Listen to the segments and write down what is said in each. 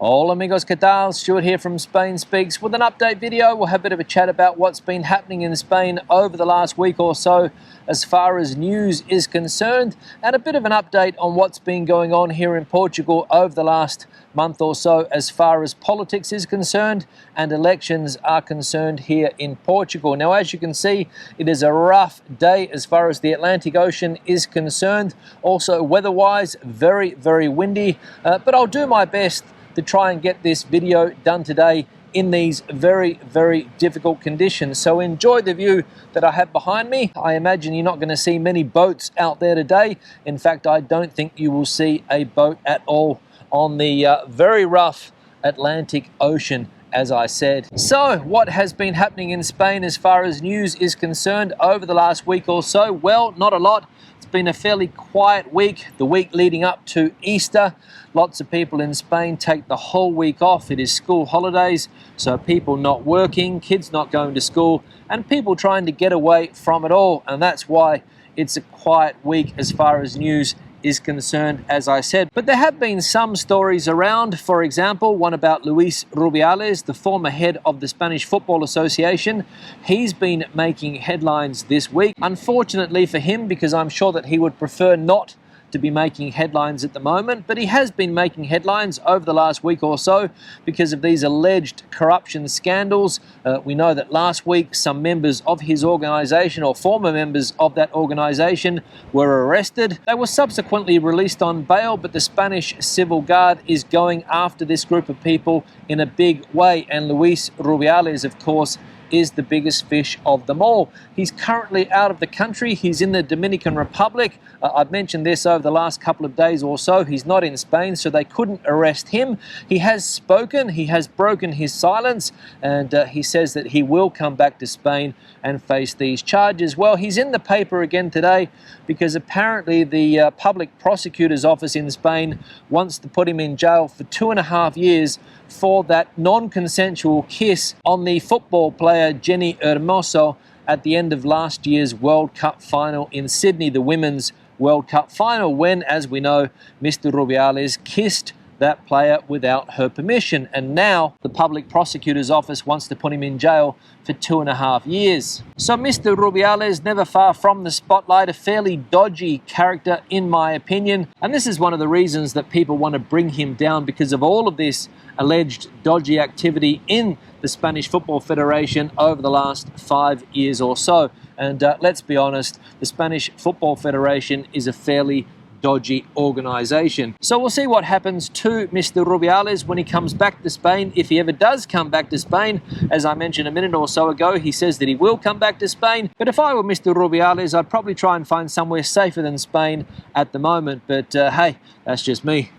Hola amigos, ¿qué tal? Stuart here from Spain Speaks with an update video. We'll have a bit of a chat about what's been happening in Spain over the last week or so as far as news is concerned, and a bit of an update on what's been going on here in Portugal over the last month or so as far as politics is concerned and elections are concerned here in Portugal. Now, as you can see, it is a rough day as far as the Atlantic Ocean is concerned. Also, weather-wise, very, very windy, but I'll do my best to try and get this video done today in these very, very difficult conditions. So enjoy the view that I have behind me. I imagine you're not going to see many boats out there today. In fact, I don't think you will see a boat at all on the very rough Atlantic Ocean, as I said. So what has been happening in Spain as far as news is concerned over the last week or so? Well, not a lot. It's been a fairly quiet week, the week leading up to Easter. Lots of people in Spain take the whole week off. It is school holidays, so people not working, kids not going to school, and people trying to get away from it all. And that's why it's a quiet week as far as news is concerned, as I said. But there have been some stories around, for example, one about Luis Rubiales, the former head of the Spanish Football Association. He's been making headlines this week. Unfortunately for him, because I'm sure that he would prefer not to be making headlines at the moment, but he has been making headlines over the last week or so because of these alleged corruption scandals. We know that last week some members of his organization, or former members of that organization, were arrested. They were subsequently released on bail, but the Spanish Civil Guard is going after this group of people in a big way, and Luis Rubiales, of course, is the biggest fish of them all. He's currently out of the country. He's in the Dominican Republic. I've mentioned this over the last couple of days or so. He's not in Spain, so they couldn't arrest him. He has spoken. He has broken his silence, and he says that he will come back to Spain and face these charges. Well, he's in the paper again today because apparently the public prosecutor's office in Spain wants to put him in jail for 2.5 years for that non-consensual kiss on the football player Jenny Hermoso at the end of last year's World Cup final in Sydney, the Women's World Cup final, when, as we know, Mr. Rubiales kissed that player without her permission. And now the public prosecutor's office wants to put him in jail for 2.5 years. So Mr. Rubiales, never far from the spotlight, a fairly dodgy character in my opinion. And this is one of the reasons that people want to bring him down, because of all of this alleged dodgy activity in the Spanish Football Federation over the last 5 years or so. And let's be honest, the Spanish Football Federation is a fairly dodgy organization. So we'll see what happens to Mr. Rubiales when he comes back to Spain, if he ever does come back to Spain. As I mentioned a minute or so ago, he says that he will come back to Spain. But if I were Mr. Rubiales, I'd probably try and find somewhere safer than Spain at the moment. But hey, that's just me.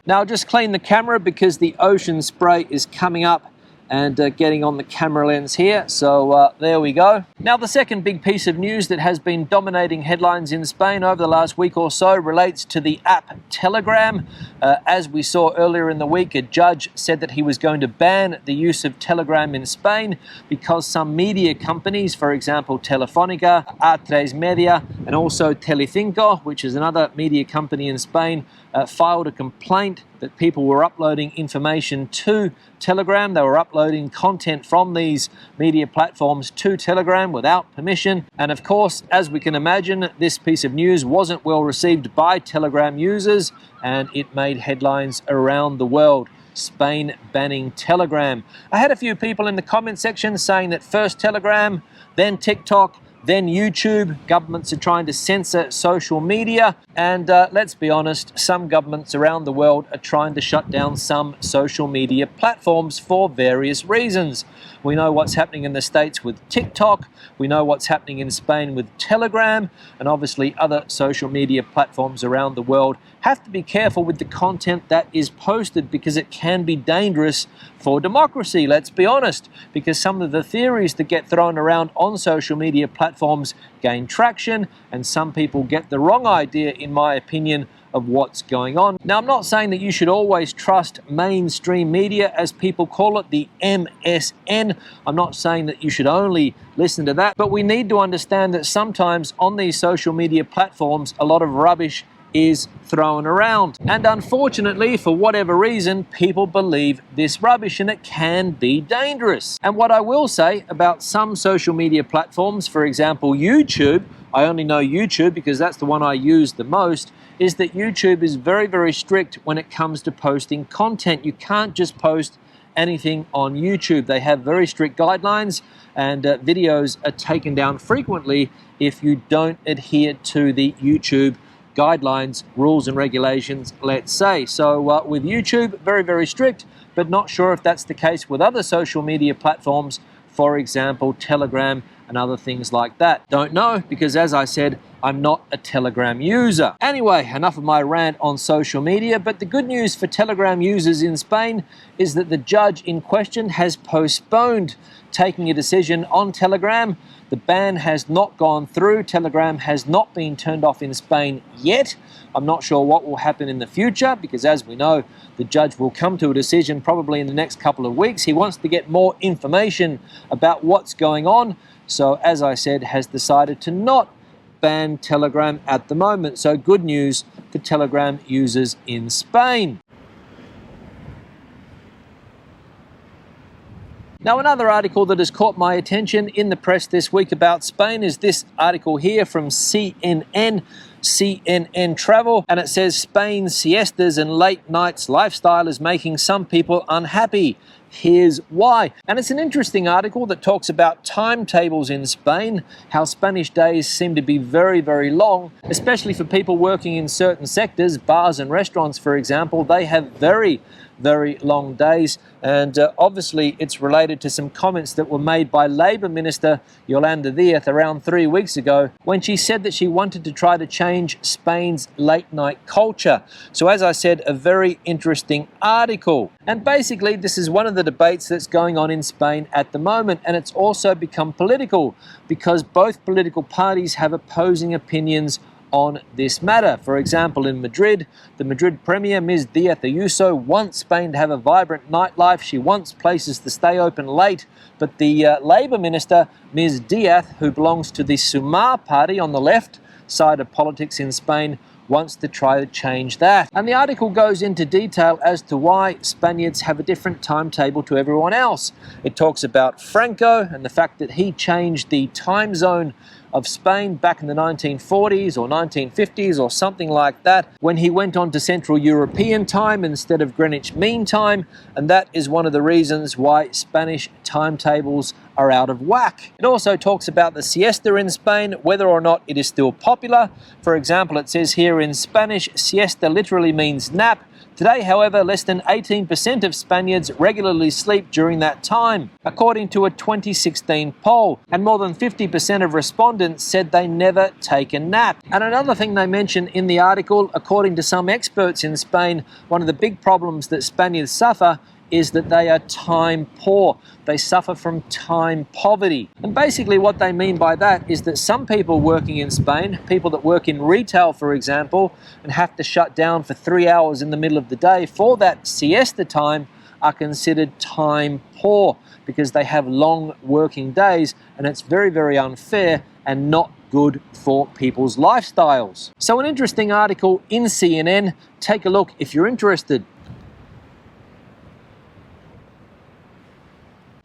Now, I'll just clean the camera because the ocean spray is coming up and getting on the camera lens here. So there we go. Now, the second big piece of news that has been dominating headlines in Spain over the last week or so relates to the app Telegram. As we saw earlier in the week, a judge said that he was going to ban the use of Telegram in Spain because some media companies, for example Telefónica, A3 Media, and also Telecinco, which is another media company in Spain, filed a complaint that people were uploading information to Telegram. They were uploading content from these media platforms to Telegram without permission. And of course, as we can imagine, this piece of news wasn't well received by Telegram users, and it made headlines around the world. Spain banning Telegram. I had a few people in the comment section saying that first Telegram, then TikTok, then YouTube. Governments are trying to censor social media, and let's be honest, some governments around the world are trying to shut down some social media platforms for various reasons. We know what's happening in the States with TikTok, we know what's happening in Spain with Telegram, and obviously other social media platforms around the world have to be careful with the content that is posted because it can be dangerous for democracy, let's be honest, because some of the theories that get thrown around on social media platforms gain traction, and some people get the wrong idea, in my opinion, of what's going on. Now, I'm not saying that you should always trust mainstream media, as people call it, the MSN. I'm not saying that you should only listen to that, but we need to understand that sometimes on these social media platforms, a lot of rubbish is thrown around. And unfortunately, for whatever reason, people believe this rubbish, and it can be dangerous. And what I will say about some social media platforms, for example YouTube, I only know YouTube because that's the one I use the most, is that YouTube is very, very strict when it comes to posting content. You can't just post anything on YouTube. They have very strict guidelines, and videos are taken down frequently if you don't adhere to the YouTube guidelines, rules and regulations, let's say. So with YouTube, very, very strict, but not sure if that's the case with other social media platforms, for example, Telegram and other things like that. Don't know, because as I said, I'm not a Telegram user. Anyway, enough of my rant on social media, but the good news for Telegram users in Spain is that the judge in question has postponed taking a decision on Telegram. The ban has not gone through. Telegram has not been turned off in Spain yet. I'm not sure what will happen in the future, because as we know, the judge will come to a decision probably in the next couple of weeks. He wants to get more information about what's going on. So as I said, has decided to not ban Telegram at the moment. So good news for Telegram users in Spain. Now, another article that has caught my attention in the press this week about Spain is this article here from CNN Travel, and it says Spain's siestas and late nights lifestyle is making some people unhappy. Here's why. And it's an interesting article that talks about timetables in Spain, how Spanish days seem to be very, very long, especially for people working in certain sectors, bars and restaurants, for example. They have very, very long days, and obviously it's related to some comments that were made by Labour Minister Yolanda Díaz around 3 weeks ago, when she said that she wanted to try to change Spain's late night culture. So as I said, a very interesting article. And basically this is one of the debates that's going on in Spain at the moment, and it's also become political because both political parties have opposing opinions on this matter. For example, in Madrid, the Madrid Premier, Ms. Díaz Ayuso, wants Spain to have a vibrant nightlife. She wants places to stay open late. But the Labour Minister, Ms. Díaz, who belongs to the Sumar party on the left side of politics in Spain, wants to try to change that. And the article goes into detail as to why Spaniards have a different timetable to everyone else. It talks about Franco and the fact that he changed the time zone of Spain back in the 1940s or 1950s or something like that, when he went on to Central European time instead of Greenwich Mean Time, and that is one of the reasons why Spanish timetables are out of whack. It also talks about the siesta in Spain, whether or not it is still popular. For example, it says here in Spanish, siesta literally means nap. Today, however, less than 18% of Spaniards regularly sleep during that time, according to a 2016 poll, and more than 50% of respondents said they never take a nap. And another thing they mention in the article, according to some experts in Spain, one of the big problems that Spaniards suffer is that they are time poor. They suffer from time poverty. And basically what they mean by that is that some people working in Spain, people that work in retail, for example, and have to shut down for 3 hours in the middle of the day for that siesta time, are considered time poor because they have long working days, and it's very, very unfair and not good for people's lifestyles. So an interesting article in CNN. Take a look if you're interested.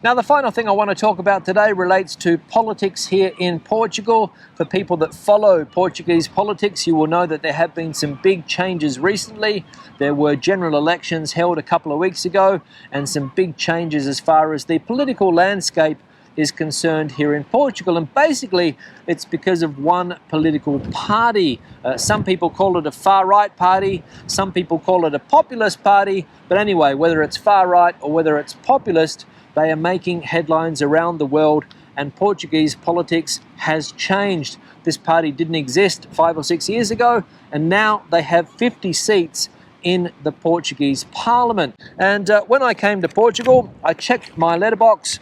Now, the final thing I want to talk about today relates to politics here in Portugal. For people that follow Portuguese politics, you will know that there have been some big changes recently. There were general elections held a couple of weeks ago, and some big changes as far as the political landscape is concerned here in Portugal. And basically, it's because of one political party. Some people call it a far-right party, some people call it a populist party, but anyway, whether it's far-right or whether it's populist, they are making headlines around the world, and Portuguese politics has changed. This party didn't exist 5 or 6 years ago, and now they have 50 seats in the Portuguese parliament. And when I came to Portugal, I checked my letterbox,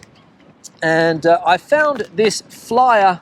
and I found this flyer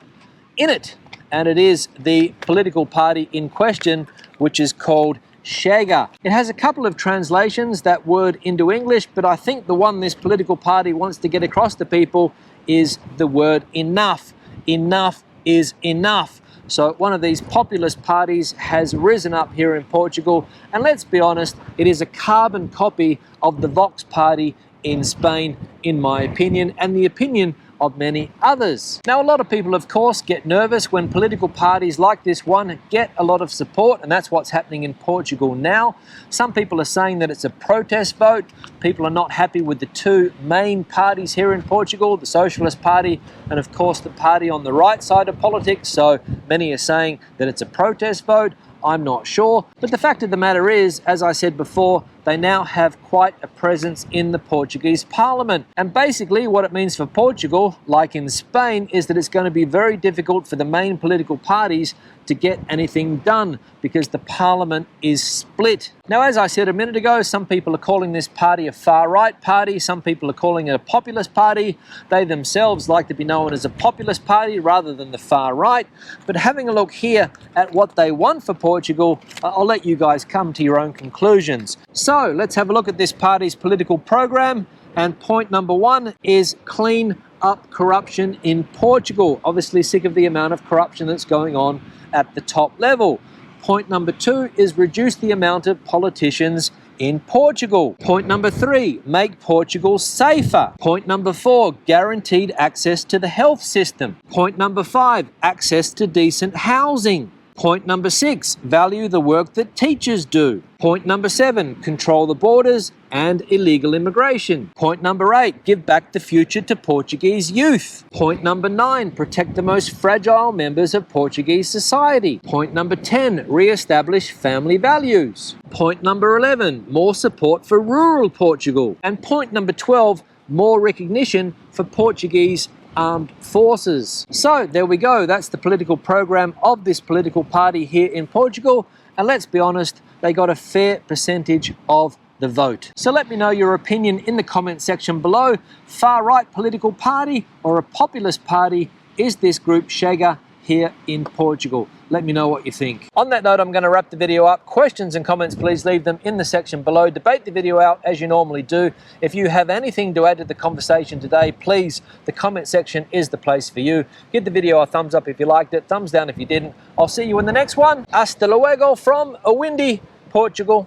in it, and it is the political party in question, which is called Chega. It has a couple of translations, that word into English, but I think the one this political party wants to get across to people is the word enough. Enough is enough. So one of these populist parties has risen up here in Portugal, and let's be honest, it is a carbon copy of the Vox party in Spain, in my opinion, and the opinion of many others. Now, a lot of people, of course, get nervous when political parties like this one get a lot of support, and that's what's happening in Portugal now. Some people are saying that it's a protest vote. People are not happy with the two main parties here in Portugal, the Socialist Party and, of course, the party on the right side of politics. So many are saying that it's a protest vote. I'm not sure. But the fact of the matter is, as I said before, they now have quite a presence in the Portuguese parliament. And basically what it means for Portugal, like in Spain, is that it's going to be very difficult for the main political parties to get anything done because the parliament is split. Now, as I said a minute ago, some people are calling this party a far-right party. Some people are calling it a populist party. They themselves like to be known as a populist party rather than the far-right. But having a look here at what they want for Portugal, I'll let you guys come to your own conclusions. So let's have a look at this party's political program. And point number one is clean up corruption in Portugal. Obviously sick of the amount of corruption that's going on at the top level. Point number two is reduce the amount of politicians in Portugal. Point number three, make Portugal safer. Point number four, guaranteed access to the health system. Point number five, access to decent housing. Point number six, value the work that teachers do. Point number seven, control the borders and illegal immigration. Point number eight, give back the future to Portuguese youth. Point number nine, protect the most fragile members of Portuguese society. Point number 10, re-establish family values. Point number 11, more support for rural Portugal. And point number 12, more recognition for Portuguese armed forces. So there we go. That's the political program of this political party here in Portugal. And let's be honest, they got a fair percentage of the vote. So let me know your opinion in the comment section below. Far-right political party or a populist party is this group Chega here in Portugal? Let me know what you think. On that note, I'm going to wrap the video up. Questions and comments, please leave them in the section below. Debate the video out as you normally do. If you have anything to add to the conversation today, please, the comment section is the place for you. Give the video a thumbs up if you liked it, thumbs down if you didn't. I'll see you in the next one. Hasta luego from a windy Portugal.